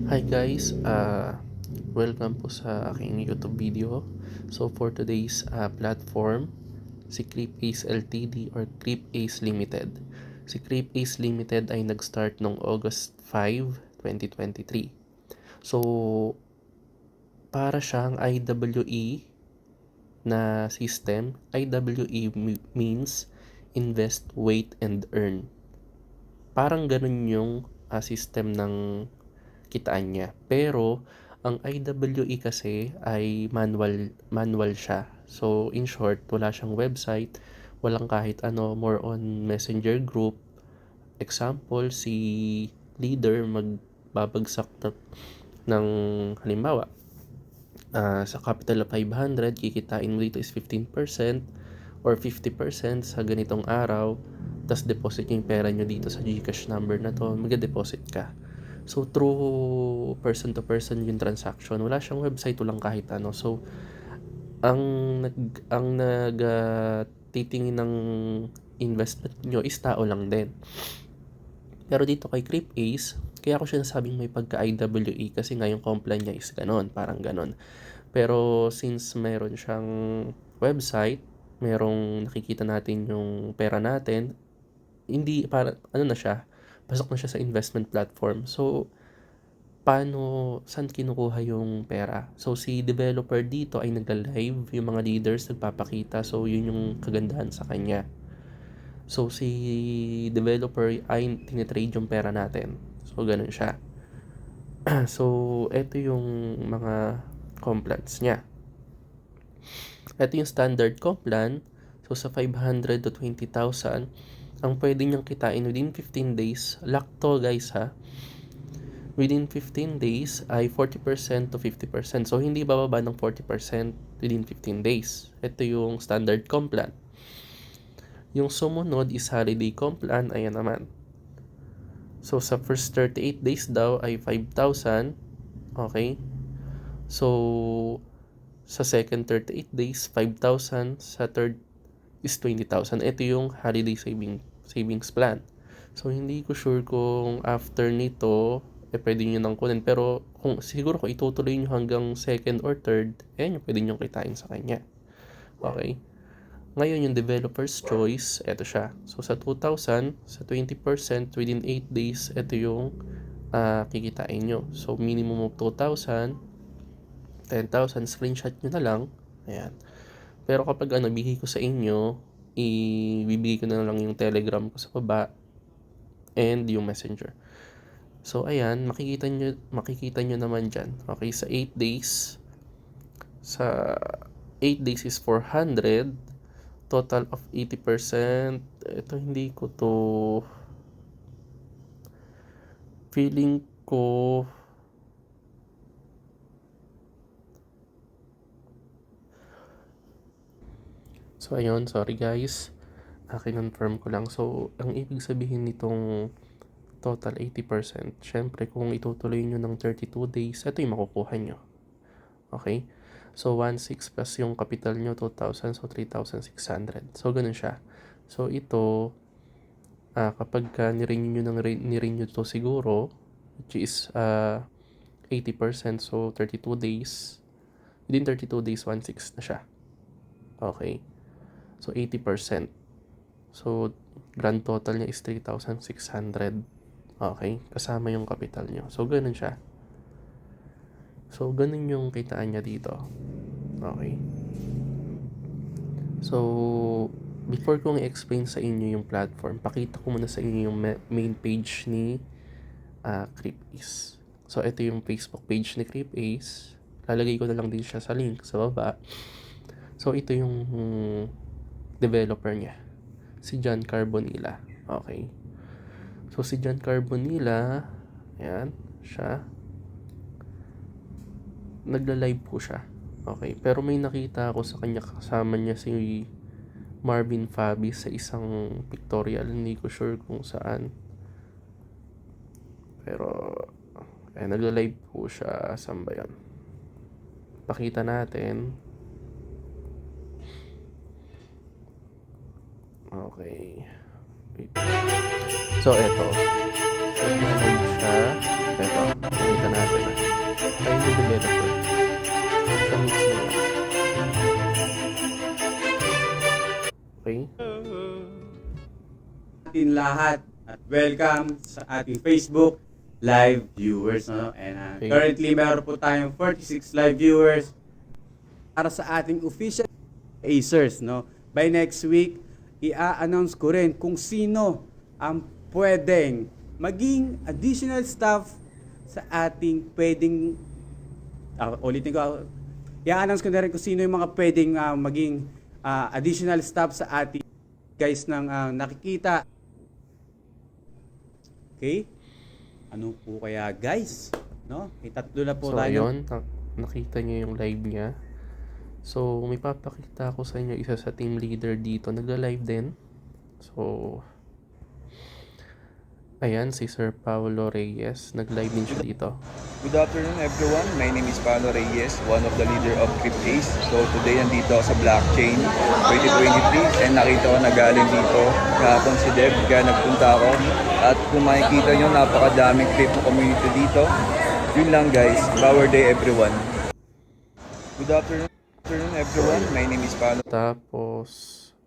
Hi guys, welcome po sa aking YouTube video. So for today's platform, si CreepAce Ltd or CreepAce Limited. Si CreepAce Limited ay nag-start noong August 5, 2023. So para siyang IWE na system. IWE means invest, wait, and earn. Parang ganun yung system ng kitaan niya. Pero ang IWE kasi ay manual siya. So in short, wala siyang website, walang kahit ano, more on messenger group. Example, si leader magbabagsak ng halimbawa, sa capital of 500, kikitain mo dito is 15% or 50% sa ganitong araw, tas deposit yung pera nyo dito sa GCash number na to, mag-deposit ka. So through person to person yung transaction, wala siyang website, walang kahit ano. So ang nag titingin ng investment nyo is tao lang din. Pero dito kay CreepAce, kaya ako siya nasabing may pagka-IWE kasi nga yung compline niya is ganon, parang ganon. Pero since meron siyang website, merong nakikita natin yung pera natin, hindi para ano na siya, pasok na siya sa investment platform. So saan kinukuha yung pera? So si developer dito ay nagla-live, yung mga leaders nagpapakita, so yun yung kagandahan sa kanya. So si developer ay tinitrade yung pera natin, so ganun siya. So eto yung mga complants niya. Ito yung standard comp plan. So sa 500 to 20,000, ang pwede niyang kitain within 15 days. Lock to guys ha. Within 15 days ay 40% to 50%. So hindi bababa ng 40% within 15 days. Ito yung standard comp plan. Yung sumunod is holiday comp plan. Ayan naman. So sa first 38 days daw ay 5,000. Okay. So sa second 38 days, 5,000. Sa third is 20,000. Ito yung holiday savings plan. So, hindi ko sure kung after nito, pwede nyo nang kunin. Pero, siguro kung itutuloy nyo hanggang second or third, yung pwede nyo kitain sa kanya. Okay? Ngayon, yung developer's choice, ito siya. So, sa 2,000, sa 20%, within 8 days, ito yung kikitain nyo. So, minimum of 2,000, 10,000, screenshot nyo na lang. Ayan. Pero kapag bigay ko sa inyo, ibibigay ko na lang yung Telegram ko sa baba and yung Messenger. So ayan, makikita nyo naman dyan. Okay, sa 8 days, sa 8 days is 400, total of 80%. Ito hindi ko to, feeling ko, so ayun, sorry guys, kinonfirm ko lang. So ang ibig sabihin nitong total 80%, syempre kung itutuloy nyo ng 32 days, ito yung makukuha nyo. Okay? So 1,600 plus yung capital nyo, 2,000, so 3,600. So ganun siya. So ito, kapag nirenew nyo to siguro, which is 80%, so 32 days, within 32 days, 1,600 na siya. Okay? So 80%. So grand total niya is 3,600. Okay? Kasama yung capital nyo. So ganun siya. So ganun yung kitaan niya dito. Okay? So before kong i-explain sa inyo yung platform, pakita ko muna sa inyo yung main page ni CreepAce. So ito yung Facebook page ni CreepAce. Lalagay ko na lang din siya sa link sa baba. So ito yung developer niya, si John Carbonilla. Okay. So si John Carbonilla, ayan, siya. Nagla-live po siya. Okay. Pero may nakita ako sa kanya, kasama niya si Marvin Fabi sa isang pictorial. Hindi ko sure kung saan. Pero, nagla-live po siya. Saan ba yun? Pakita natin. Okay. Wait. So, eto. So, nag-live siya. Ayun yung developer. Siya mismo yan. Okay? Atin lahat at welcome sa ating Facebook live viewers, no? And Okay. currently meron po tayong 46 live viewers para sa ating official Acers, no? By next week, i-announce ko rin kung sino ang pwedeng maging additional staff sa ating pwedeng ulitin ko, i-announce ko na rin kung sino yung mga pwedeng maging additional staff sa ating guys ng nakikita. Okay? Ano po kaya guys? No? Itatlo na po So, tayo. ayun. Nakita niyo yung live niya. So, may papakita ko sa inyo isa sa team leader dito. Nagla-live din. So, ayan, si Sir Paolo Reyes. Nag-live din siya dito. Good afternoon everyone, my name is Paolo Reyes, one of the leader of CryptAce. So today andito ako sa blockchain 2023 and nakita ko na galing dito kahapon si Deb, kaya nagpunta ako. At kung makikita nyo, napakadaming crypto community dito. Yun lang guys, power day everyone. Good afternoon everyone, my name is Paolo. Tapos,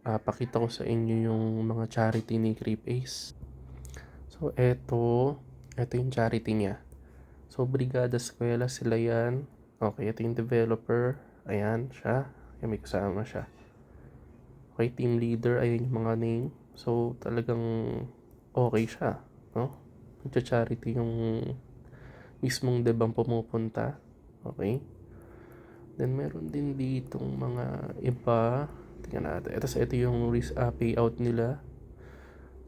pakita ko sa inyo yung mga charity ni CryptAce. So, eto yung charity niya. So, Brigada Eskwela, sila yan. Okay, ito yung developer. Ayan, siya. Ayan, may kasama siya. Okay, team leader. Ayan yung mga name. So, talagang okay siya. No? Nagcha-charity yung mismong debang pumupunta. Okay. Then, meron din ditong mga iba. Tingnan natin. Ito yung payout nila.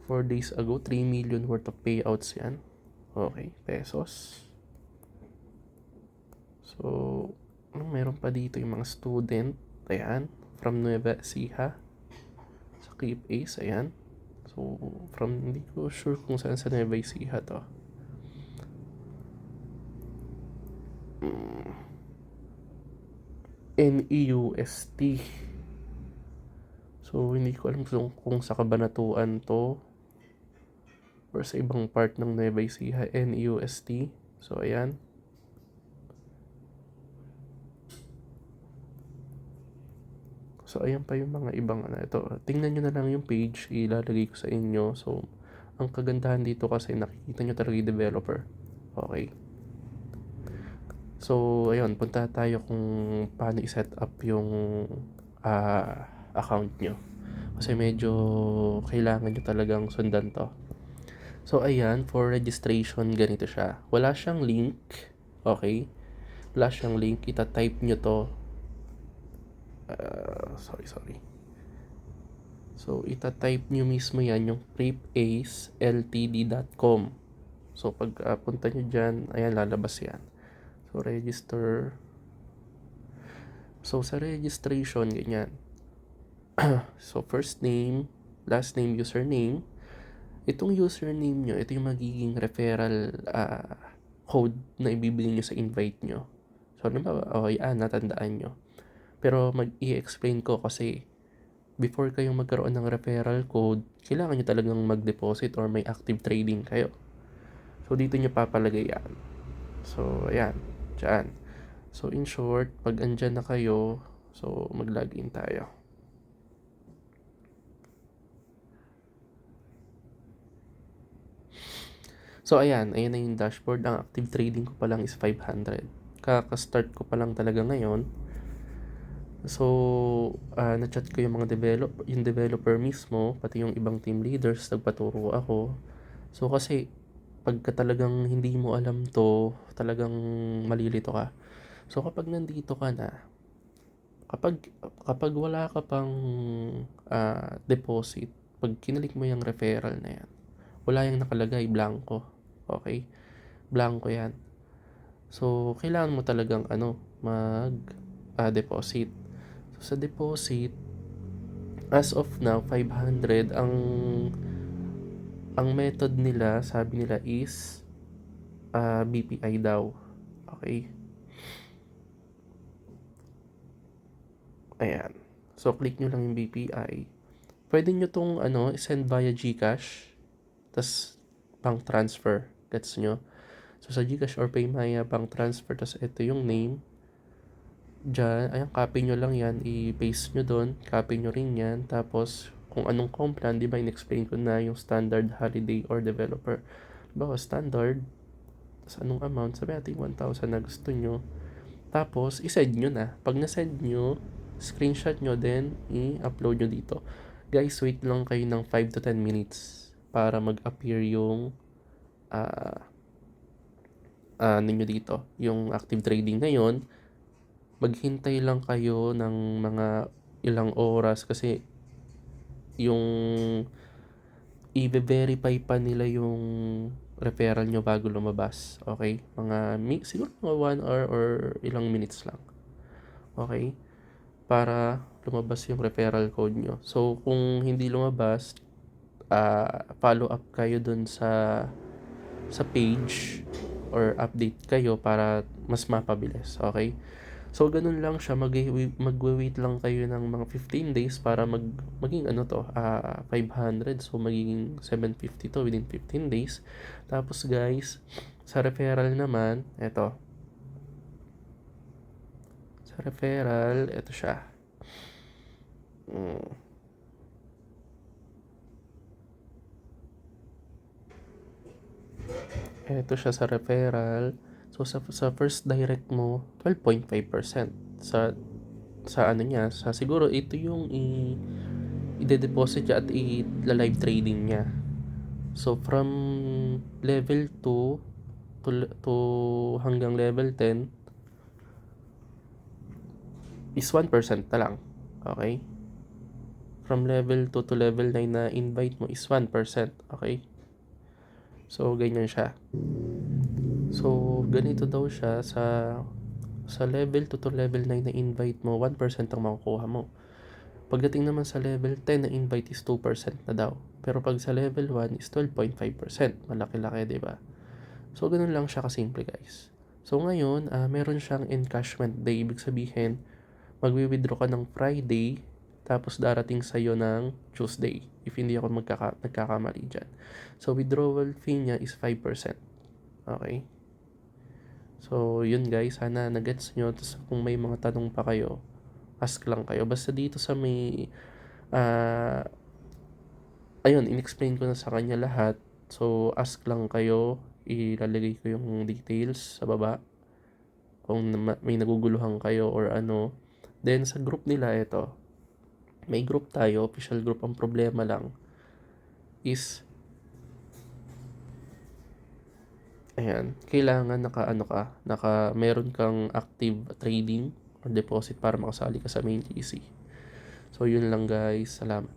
4 days ago, 3 million worth of payouts yan. Okay, pesos. So, meron pa dito yung mga student. Ayan, from Nueva Ecija. Sa CryptAce, ayan. So, hindi ko sure kung saan sa Nueva Ecija to. NEUST. So, hindi ko alam kung sa Kabanatuan to or sa ibang part ng Nueva Ecija. NEUST. So, ayan. So, ayan pa yung mga ibang ito. Tingnan nyo na lang yung page, ilalagay ko sa inyo. So, ang kagandahan dito kasi nakikita nyo talaga yung developer. Okay. So, ayun, punta tayo kung paano i-set up yung account nyo. Kasi medyo kailangan nyo talagang sundan to. So, ayan, for registration, ganito siya. Wala siyang link. Okay. Wala siyang link. Ita-type nyo to. Sorry. So, ita-type nyo mismo yan, yung cryptaceltd.com. So, pag punta nyo dyan, ayan, lalabas yan. So, register. So, sa registration, ganyan. So, first name, last name, username. Itong username nyo, ito yung magiging referral code na ibibigay nyo sa invite nyo. So, yan, natandaan nyo. Pero i-explain ko kasi before kayong magkaroon ng referral code, kailangan nyo talagang mag-deposit or may active trading kayo. So, dito nyo papalagay yan. So, ayan. Diyan. So, in short, pag andyan na kayo, so, mag-login tayo. So, ayan na yung dashboard. Ang active trading ko pa lang is 500. Kaka-start ko pa lang talaga ngayon. So, na-chat ko yung mga developer mismo, pati yung ibang team leaders, nagpaturo ako. So, kasi, pagka talagang hindi mo alam to, talagang malilito ka. So, kapag nandito ka na, kapag wala ka pang deposit, pag kinalik mo yung referral na yan, wala yung nakalagay, blanco. Okay? Blanco yan. So, kailangan mo talagang mag-deposit. So, sa deposit, as of now, 500, ang method nila, sabi nila is BPI daw. Okay? Ayan. So, click nyo lang yung BPI. Pwede nyo tong send via GCash, tas bank transfer. Gets nyo? So, sa GCash or Paymaya, bank transfer, tas ito yung name. Diyan, ayan, copy nyo lang yan, i-paste nyo doon, copy nyo rin yan, tapos kung anong com plan, di ba, in-explain ko na yung standard, holiday, or developer. Diba, standard, tas anong amount, sabi natin 1,000 na gusto nyo, tapos i-send nyo na. Pag na-send nyo, screenshot nyo, then i-upload nyo dito. Guys, wait lang kayo ng 5 to 10 minutes para mag-appear yung ninyo dito, yung active trading ngayon. Maghintay lang kayo ng mga ilang oras kasi yung i-verify pa nila yung referral nyo bago lumabas. Okay? Siguro mga 1 hour or ilang minutes lang. Okay? Para lumabas yung referral code nyo. So, kung hindi lumabas, follow up kayo dun sa page or update kayo para mas mapabilis. Okay? So, ganun lang siya. Magwe-wait lang kayo ng mga 15 days para maging 500. So, magiging 750 to within 15 days. Tapos, guys, sa referral naman, eto. Sa referral, eto siya. Eto siya sa referral. So, sa first direct mo, 12.5%. Sa ano niya, siguro ito yung i-deposit niya at i-live trading niya. So, from level 2 to hanggang level 10 is 1% na lang. Okay? From level 2 to level 9 na invite mo is 1%. Okay? So, ganyan siya. So, ganito daw siya sa level 2 to level 9 na invite mo, 1% ang makukuha mo. Pagdating naman sa level 10 na invite is 2% na daw. Pero pag sa level 1 is 12.5%. Malaki-laki, di ba? So, ganun lang siya kasimple, guys. So, ngayon, meron siyang encashment day. Ibig sabihin, magwi-withdraw ka ng Friday, tapos darating sa'yo ng Tuesday. If hindi ako nagkakamali dyan. So, withdrawal fee niya is 5%. Okay? So, yun guys. Sana nagets nyo. Tapos kung may mga tanong pa kayo, ask lang kayo. Basta dito sa may... ayun, in-explain ko na sa kanya lahat. So, ask lang kayo. Ilalagay ko yung details sa baba. Kung may naguguluhan kayo or ano. Then, sa group nila, ito. May group tayo. Official group. Ang problema lang is... Ayan, kailangan meron kang active trading or deposit para makasali ka sa main GC. So, yun lang guys. Salamat.